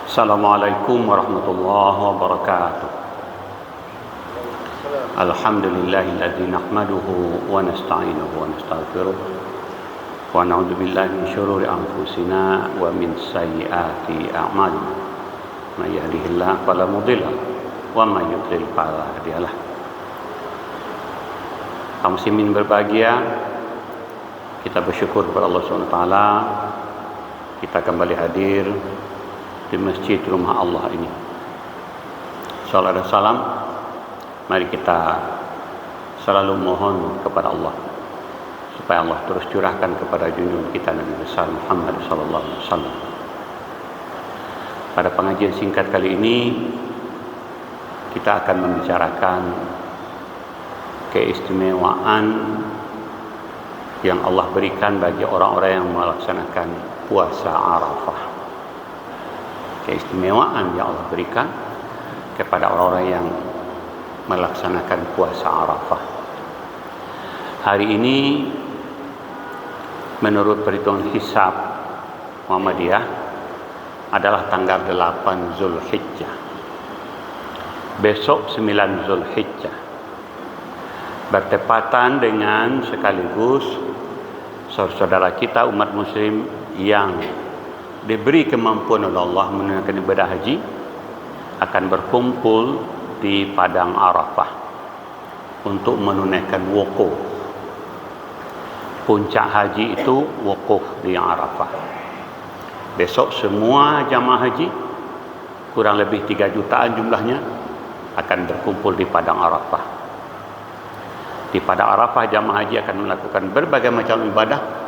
Assalamualaikum warahmatullahi wabarakatuh. Alhamdulillahilladzi nahmaduhu wa nasta'inuhu wa nastaghfiruh wa na'udzu billahi min syururi anfusina wa min sayyiati a'malina. May yahdihillahu fala mudilla wa may yudlil fala hadiyalah. Kaum muslimin berbahagia, kita bersyukur kepada Allah Subhanahu wa taala kita kembali hadir di masjid rumah Allah ini. Salam dan salam, mari kita selalu mohon kepada Allah supaya Allah terus curahkan kepada junjungan kita Nabi besar Muhammad sallallahu alaihi wasallam. Pada pengajian singkat kali ini kita akan membicarakan keistimewaan yang Allah berikan bagi orang-orang yang melaksanakan puasa Arafah. Keistimewaan yang Allah berikan kepada orang-orang yang melaksanakan puasa Arafah. Hari ini menurut perhitungan hisab Muhammadiyah adalah tanggal 8 Zulhijjah. Besok 9 Zulhijjah. Bertepatan dengan sekaligus saudara kita umat muslim yang diberi kemampuan oleh Allah menunaikan ibadah haji akan berkumpul di padang Arafah untuk menunaikan wukuf. Puncak haji itu wukuf di Arafah. Besok semua jamaah haji kurang lebih 3 jutaan jumlahnya akan berkumpul di padang Arafah. Di padang Arafah jamaah haji akan melakukan berbagai macam ibadah.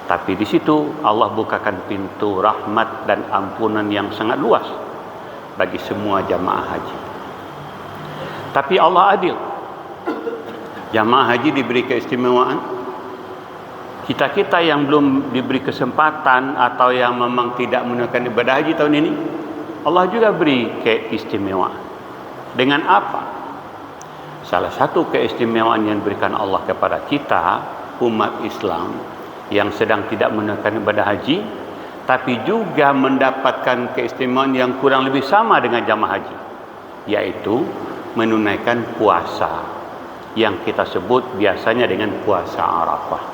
Tapi di situ Allah bukakan pintu rahmat dan ampunan yang sangat luas bagi semua jamaah haji. Tapi Allah adil. Jamaah haji diberi keistimewaan. Kita-kita yang belum diberi kesempatan atau yang memang tidak menunaikan ibadah haji tahun ini, Allah juga beri keistimewaan. Dengan apa? Salah satu keistimewaan yang diberikan Allah kepada kita, umat Islam yang sedang tidak menunaikan ibadah haji, tapi juga mendapatkan keistimewaan yang kurang lebih sama dengan jamaah haji, yaitu menunaikan puasa yang kita sebut biasanya dengan puasa Arafah.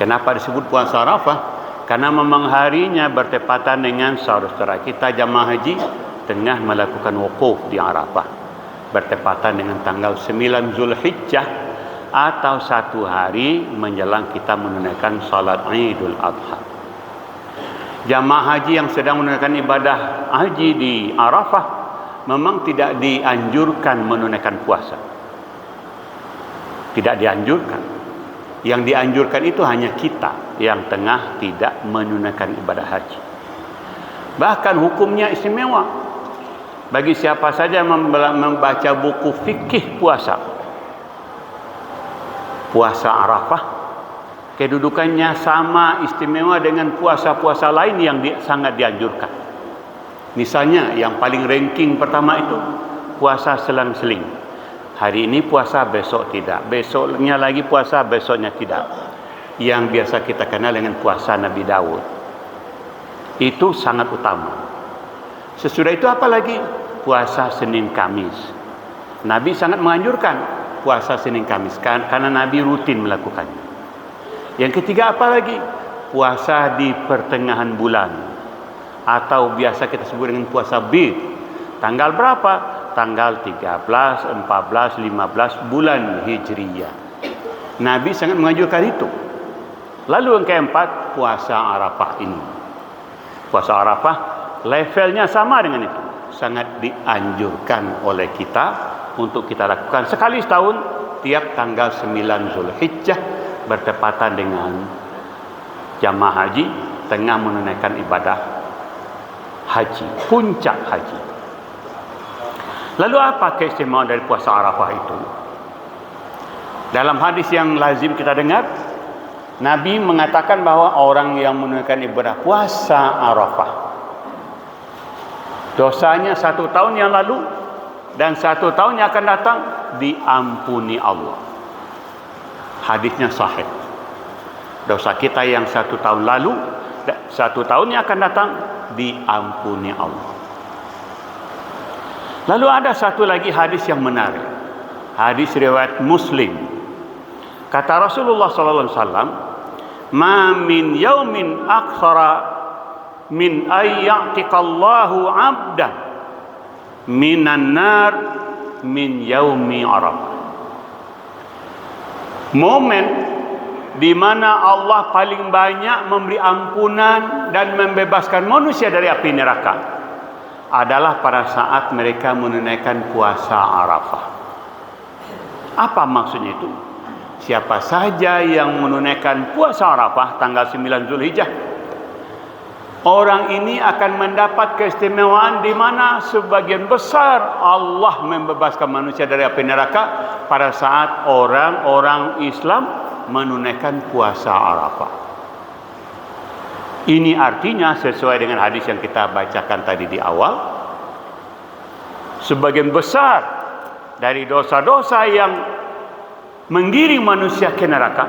Kenapa disebut puasa Arafah? Karena memang harinya bertepatan dengan saudara kita jamaah haji tengah melakukan wukuf di Arafah, bertepatan dengan tanggal 9 Zulhijjah atau 1 hari menjelang kita menunaikan salat Idul Adha. Jamaah haji yang sedang menunaikan ibadah haji di Arafah memang tidak dianjurkan menunaikan puasa. Tidak dianjurkan. Yang dianjurkan itu hanya kita yang tengah tidak menunaikan ibadah haji. Bahkan hukumnya istimewa bagi siapa saja membaca buku fikih puasa. Puasa Arafah kedudukannya sama istimewa dengan puasa-puasa lain yang sangat dianjurkan. Misalnya yang paling ranking pertama itu puasa selang-seling. Hari ini puasa, besok tidak. Besoknya lagi puasa, besoknya tidak. Yang biasa kita kenal dengan puasa Nabi Daud. Itu sangat utama. Sesudah itu apa lagi? Puasa Senin Kamis. Nabi sangat menganjurkan puasa Senin Kamis karena Nabi rutin melakukannya. Yang ketiga apa lagi? Puasa di pertengahan bulan atau biasa kita sebut dengan puasa bid. Tanggal berapa? Tanggal 13, 14, 15 bulan Hijriyah. Nabi sangat menganjurkan itu. Lalu yang keempat, puasa Arafah ini. Puasa Arafah levelnya sama dengan itu. Sangat dianjurkan oleh kita untuk kita lakukan sekali setahun, tiap tanggal 9 Zulhijjah bertepatan dengan jamaah haji tengah menunaikan ibadah haji, puncak haji. Lalu apa keistimewaan dari puasa Arafah itu? Dalam hadis yang lazim kita dengar, Nabi mengatakan bahwa orang yang menunaikan ibadah puasa Arafah, dosanya 1 tahun yang lalu dan 1 tahun yang akan datang diampuni Allah. Hadisnya sahih. Dosa kita yang 1 tahun lalu, 1 tahun yang akan datang diampuni Allah. Lalu ada satu lagi hadis yang menarik. Hadis riwayat Muslim. Kata Rasulullah sallallahu alaihi wasallam, "Ma min yaumin aktsara min ayyatiqallahu 'abdan minan nar min yaumi Arafah." Momen di mana Allah paling banyak memberi ampunan dan membebaskan manusia dari api neraka adalah pada saat mereka menunaikan puasa Arafah. Apa maksudnya itu? Siapa saja yang menunaikan puasa Arafah tanggal 9 Zulhijjah, orang ini akan mendapat keistimewaan di mana sebagian besar Allah membebaskan manusia dari api neraka pada saat orang-orang Islam menunaikan puasa Arafah. Ini artinya sesuai dengan hadis yang kita bacakan tadi di awal, sebagian besar dari dosa-dosa yang menggiring manusia ke neraka,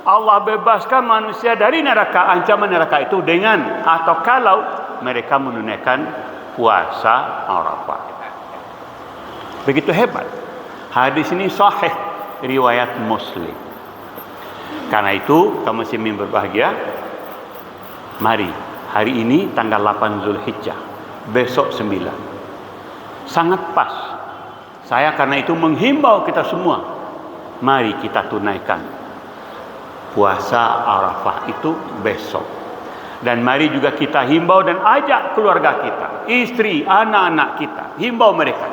Allah bebaskan manusia dari neraka, ancaman neraka itu dengan atau kalau mereka menunaikan puasa Arafah. Begitu hebat. Hadis ini sahih riwayat Muslim. Karena itu kaum muslimin berbahagia, mari hari ini tanggal 8 Zulhijjah, besok 9. Sangat pas. Saya karena itu menghimbau kita semua, mari kita tunaikan puasa Arafah itu besok. Dan mari juga kita himbau dan ajak keluarga kita, istri, anak-anak kita, himbau mereka.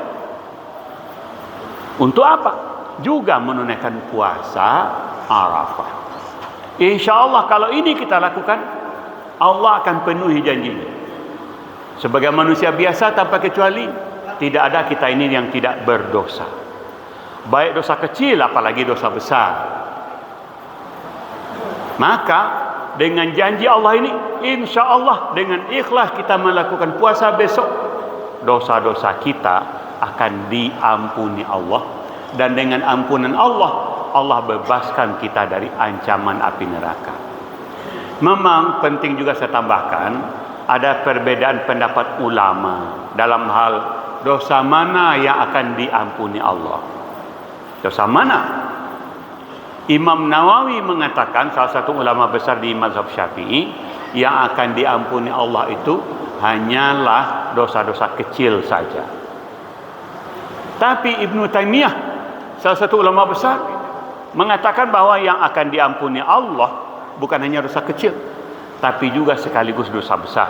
Untuk apa? Juga menunaikan puasa Arafah. InsyaAllah kalau ini kita lakukan, Allah akan penuhi janjinya. Sebagai manusia biasa tanpa kecuali, tidak ada kita ini yang tidak berdosa. Baik dosa kecil apalagi dosa besar. Maka dengan janji Allah ini, insya Allah dengan ikhlas kita melakukan puasa besok, dosa-dosa kita akan diampuni Allah. Dan dengan ampunan Allah, Allah bebaskan kita dari ancaman api neraka. Memang penting juga saya tambahkan, ada perbedaan pendapat ulama dalam hal dosa mana yang akan diampuni Allah. Dosa mana? Imam Nawawi mengatakan, salah satu ulama besar di mazhab Syafi'i, yang akan diampuni Allah itu hanyalah dosa-dosa kecil saja. Tapi Ibnu Taimiyah, salah satu ulama besar, mengatakan bahwa yang akan diampuni Allah bukan hanya dosa kecil, tapi juga sekaligus dosa besar.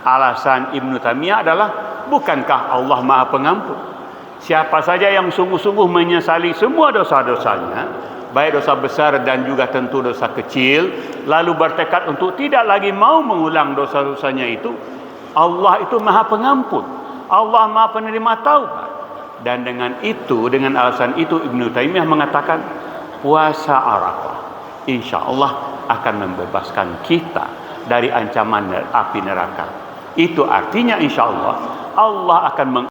Alasan Ibnu Taimiyah adalah, bukankah Allah Maha Pengampun? Siapa saja yang sungguh-sungguh menyesali semua dosa-dosanya, baik dosa besar dan juga tentu dosa kecil, lalu bertekad untuk tidak lagi mau mengulang dosa-dosanya itu, Allah itu Maha Pengampun, Allah Maha Penerima Taubat. Dan dengan itu, dengan alasan itu, Ibnu Taimiyah mengatakan puasa Arafah insya Allah akan membebaskan kita dari ancaman api neraka. Itu artinya insya Allah Allah akan